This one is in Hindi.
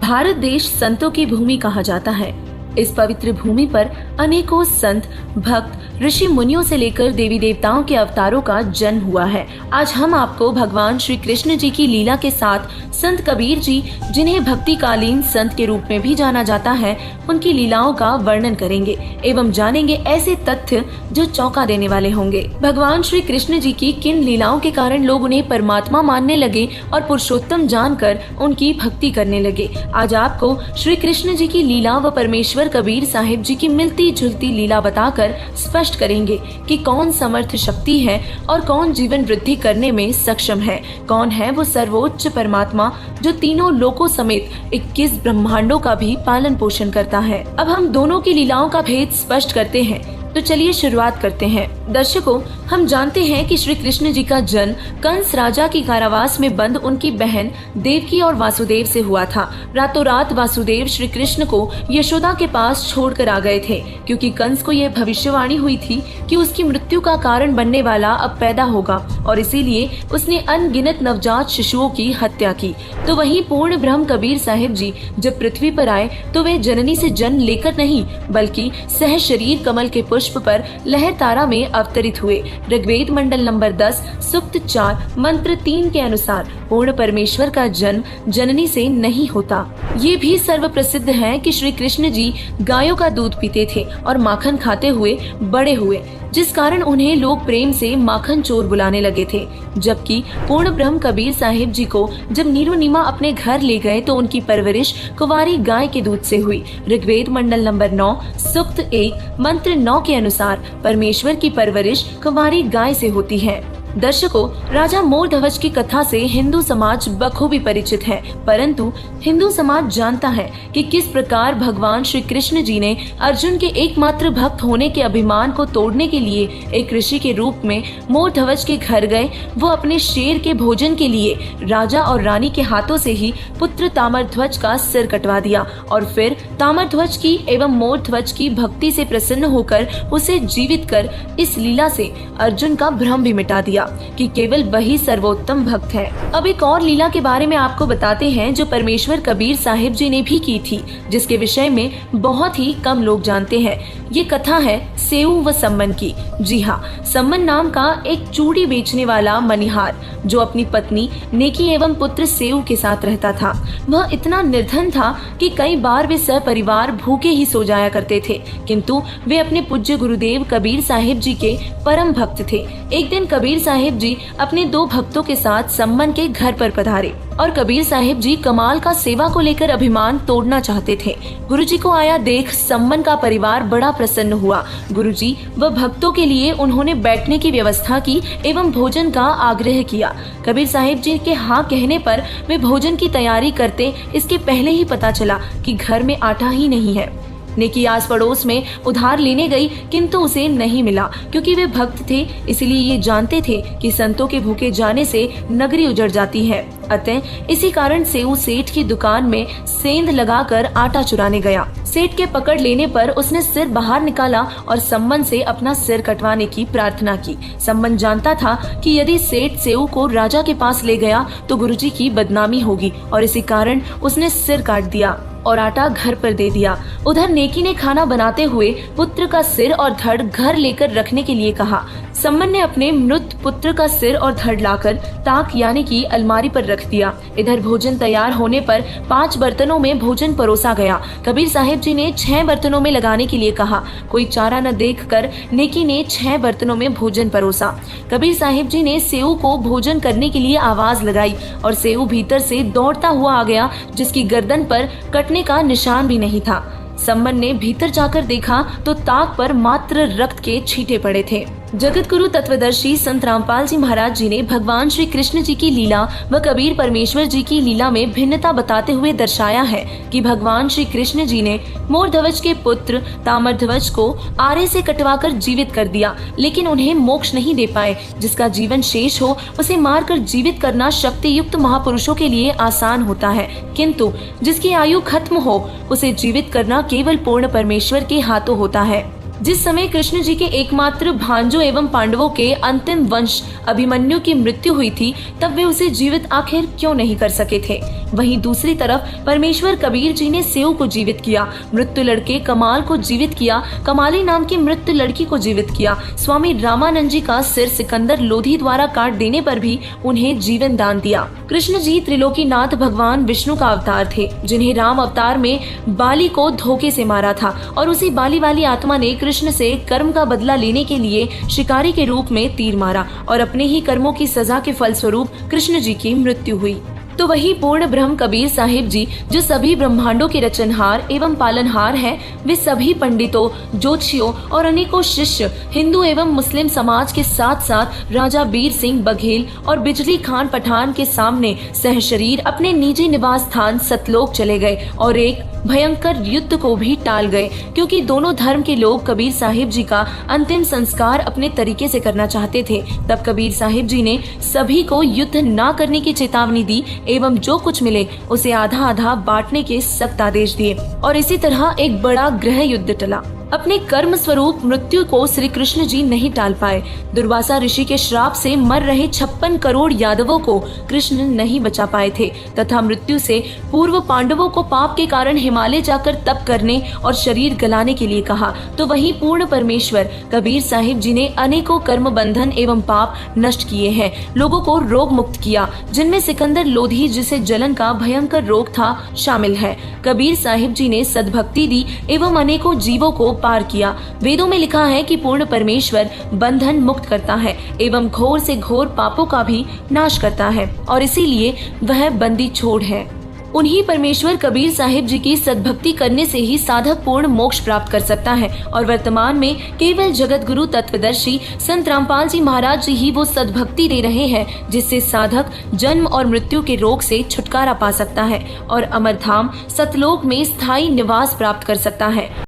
भारत देश संतों की भूमि कहा जाता है। इस पवित्र भूमि पर अनेकों संत, भक्त, ऋषि मुनियों से लेकर देवी देवताओं के अवतारों का जन्म हुआ है। आज हम आपको भगवान श्री कृष्ण जी की लीला के साथ संत कबीर जी, जिन्हें भक्तिकालीन संत के रूप में भी जाना जाता है, उनकी लीलाओं का वर्णन करेंगे एवं जानेंगे ऐसे तथ्य जो चौंका देने वाले होंगे। भगवान श्री कृष्ण जी की किन लीलाओं के कारण लोग उन्हें परमात्मा मानने लगे और पुरुषोत्तम जानकर उनकी भक्ति करने लगे। आज आपको श्री कृष्ण जी की लीला व परमेश्वर कबीर साहिब जी की मिलती जुलती लीला बताकर स्पष्ट करेंगे कि कौन समर्थ शक्ति है और कौन जीवन वृद्धि करने में सक्षम है। कौन है वो सर्वोच्च परमात्मा जो तीनों लोकों समेत 21 ब्रह्मांडों का भी पालन पोषण करता है। अब हम दोनों की लीलाओं का भेद स्पष्ट करते हैं, तो चलिए शुरुआत करते हैं। दर्शकों, हम जानते हैं कि श्री कृष्ण जी का जन्म कंस राजा की कारावास में बंद उनकी बहन देवकी और वासुदेव से हुआ था। रातों रात वासुदेव श्री कृष्ण को यशोदा के पास छोड़कर आ गए थे, क्योंकि कंस को यह भविष्यवाणी हुई थी कि उसकी मृत्यु का कारण बनने वाला अब पैदा होगा, और इसीलिए उसने अनगिनत नवजात शिशुओं की हत्या की। तो वहीं पूर्ण ब्रह्म कबीर साहिब जी जब पृथ्वी पर आए तो वे जननी से जन्म लेकर नहीं, बल्कि सह शरीर कमल के पुष्प पर लहर तारा में अवतरित हुए। ऋग्वेद मंडल नंबर 10 सूक्त 4 मंत्र 3 के अनुसार पूर्ण परमेश्वर का जन्म जननी से नहीं होता। ये भी सर्व प्रसिद्ध है कि श्री कृष्ण जी गायों का दूध पीते थे और माखन खाते हुए बड़े हुए, जिस कारण उन्हें लोग प्रेम से माखन चोर बुलाने लगे थे। जबकि पूर्ण ब्रह्म कबीर साहिब जी को जब नीरू नीमा अपने घर ले गए तो उनकी परवरिश कुंवारी गाय के दूध से हुई। ऋग्वेद मंडल नंबर 9 सूक्त 1 मंत्र 9 के अनुसार परमेश्वर की परवरिश कुंवारी गाय से होती है। दर्शकों, राजा मोरध्वज की कथा से हिंदू समाज बखूबी परिचित है, परंतु हिंदू समाज जानता है कि किस प्रकार भगवान श्री कृष्ण जी ने अर्जुन के एकमात्र भक्त होने के अभिमान को तोड़ने के लिए एक ऋषि के रूप में मोरध्वज के घर गए। वो अपने शेर के भोजन के लिए राजा और रानी के हाथों से ही पुत्र ताम्रध्वज का सिर कटवा दिया और फिर ताम्रध्वज की एवं मोरध्वज की भक्ति से प्रसन्न होकर उसे जीवित कर इस लीला से अर्जुन का भ्रम भी मिटा दिया कि केवल वही सर्वोत्तम भक्त है। अब एक और लीला के बारे में आपको बताते हैं जो परमेश्वर कबीर साहिब जी ने भी की थी, जिसके विषय में बहुत ही कम लोग जानते हैं। ये कथा है सेऊ व सम्मन की। जी हाँ, सम्मन नाम का एक चूड़ी बेचने वाला मनिहार जो अपनी पत्नी नेकी एवं पुत्र सेऊ के साथ रहता था। वह इतना निर्धन था कि कई बार वे सपरिवार भूखे ही सो जाया करते थे, किंतु वे अपने पूज्य गुरुदेव कबीर साहिब जी के परम भक्त थे। एक दिन कबीर साहिब जी अपने 2 भक्तों के साथ सम्मन के घर पर पधारे और कबीर साहिब जी कमाल का सेवा को लेकर अभिमान तोड़ना चाहते थे। गुरुजी को आया देख सम्मन का परिवार बड़ा प्रसन्न हुआ। गुरुजी व भक्तों के लिए उन्होंने बैठने की व्यवस्था की एवं भोजन का आग्रह किया। कबीर साहिब जी के हाँ कहने पर वे भोजन की तैयारी करते इसके पहले ही पता चला कि घर में आटा ही नहीं है। नेकी आस पड़ोस में उधार लेने गई, किंतु उसे नहीं मिला। क्योंकि वे भक्त थे, इसलिए ये जानते थे कि संतों के भूखे जाने से नगरी उजड़ जाती है। अतः इसी कारण सेऊ सेठ की दुकान में सेंध लगाकर आटा चुराने गया। सेठ के पकड़ लेने पर उसने सिर बाहर निकाला और सम्मन से अपना सिर कटवाने की प्रार्थना की। सम्मन जानता था कि यदि सेठ सेऊ को राजा के पास ले गया तो गुरुजी की बदनामी होगी, और इसी कारण उसने सिर काट दिया और आटा घर पर दे दिया। उधर नेकी ने खाना बनाते हुए पुत्र का सिर और धड़ घर लेकर रखने के लिए कहा। सम्मन ने अपने मृत पुत्र का सिर और धड़ लाकर ताक यानी कि अलमारी पर रख दिया। इधर भोजन तैयार होने पर 5 बर्तनों में भोजन परोसा गया। कबीर साहिब जी ने 6 बर्तनों में लगाने के लिए कहा। कोई चारा न देखकर नेकी ने 6 बर्तनों में भोजन परोसा। कबीर साहिब जी ने सेऊ को भोजन करने के लिए आवाज लगाई और सेऊ भीतर से दौड़ता हुआ आ गया, जिसकी गर्दन पर कटने का निशान भी नहीं था। सम्मन ने भीतर जाकर देखा तो ताक पर मात्र रक्त के छींटे पड़े थे। जगत गुरु तत्वदर्शी संत रामपाल जी महाराज जी ने भगवान श्री कृष्ण जी की लीला व कबीर परमेश्वर जी की लीला में भिन्नता बताते हुए दर्शाया है कि भगवान श्री कृष्ण जी ने मोरध्वज के पुत्र ताम्रध्वज को आरे से कटवाकर जीवित कर दिया, लेकिन उन्हें मोक्ष नहीं दे पाए। जिसका जीवन शेष हो उसे मारकर जीवित करना शक्ति युक्त महापुरुषों के लिए आसान होता है, किंतु जिसकी आयु खत्म हो उसे जीवित करना केवल पूर्ण परमेश्वर के हाथों होता है। जिस समय कृष्ण जी के एकमात्र भांजों एवं पांडवों के अंतिम वंश अभिमन्यु की मृत्यु हुई थी, तब वे उसे जीवित आखिर क्यों नहीं कर सके थे। वहीं दूसरी तरफ परमेश्वर कबीर जी ने सेव को जीवित किया, मृत्यु लड़के कमाल को जीवित किया, कमाली नाम की मृत्यु लड़की को जीवित किया। स्वामी रामानंद जी का सिर सिकंदर लोधी द्वारा काट देने पर भी उन्हें जीवन दान दिया। कृष्ण जी त्रिलोकीनाथ भगवान विष्णु का अवतार थे, जिन्हें राम अवतार में बाली को धोखे से मारा था और उसी बाली वाली आत्मा ने कृष्ण से कर्म का बदला लेने के लिए शिकारी के रूप में तीर मारा और अपने ही कर्मों की सजा के फलस्वरूप कृष्ण जी की मृत्यु हुई। तो वही पूर्ण ब्रह्म कबीर साहिब जी, जो सभी ब्रह्मांडों के रचनहार एवं पालनहार हैं, वे सभी पंडितों, ज्योतिषियों और अनेकों शिष्य हिंदू एवं मुस्लिम समाज के साथ साथ राजा वीर सिंह बघेल और बिजली खान पठान के सामने सहशरीर अपने निजी निवास स्थान सतलोक चले गए और एक भयंकर युद्ध को भी टाल गए, क्योंकि दोनों धर्म के लोग कबीर साहिब जी का अंतिम संस्कार अपने तरीके से करना चाहते थे। तब कबीर साहिब जी ने सभी को युद्ध न करने की चेतावनी दी एवं जो कुछ मिले उसे आधा आधा बांटने के सख्त आदेश दिए और इसी तरह एक बड़ा गृह युद्ध टला। अपने कर्म स्वरूप मृत्यु को श्री कृष्ण जी नहीं टाल पाए। दुर्वासा ऋषि के श्राप से मर रहे 56 करोड़ यादवों को कृष्ण नहीं बचा पाए थे तथा मृत्यु से पूर्व पांडवों को पाप के कारण हिमालय जाकर तप करने और शरीर गलाने के लिए कहा। तो वहीं पूर्ण परमेश्वर कबीर साहिब जी ने अनेकों कर्म बंधन एवं पाप नष्ट किए हैं, लोगों को रोग मुक्त किया, जिनमें सिकंदर लोधी, जिसे जलन का भयंकर रोग था, शामिल है। कबीर साहिब जी ने सद्भक्ति दी एवं अनेकों जीवों को पार किया। वेदों में लिखा है कि पूर्ण परमेश्वर बंधन मुक्त करता है एवं घोर से घोर पापों का भी नाश करता है और इसीलिए वह बंदी छोड़ है। उन्हीं परमेश्वर कबीर साहिब जी की सद्भक्ति करने से ही साधक पूर्ण मोक्ष प्राप्त कर सकता है और वर्तमान में केवल जगत गुरु तत्वदर्शी संत रामपाल जी महाराज जी ही वो सद्भक्ति दे रहे हैं, जिससे साधक जन्म और मृत्यु के रोग से छुटकारा पा सकता है और अमरधाम सतलोक में स्थायी निवास प्राप्त कर सकता है।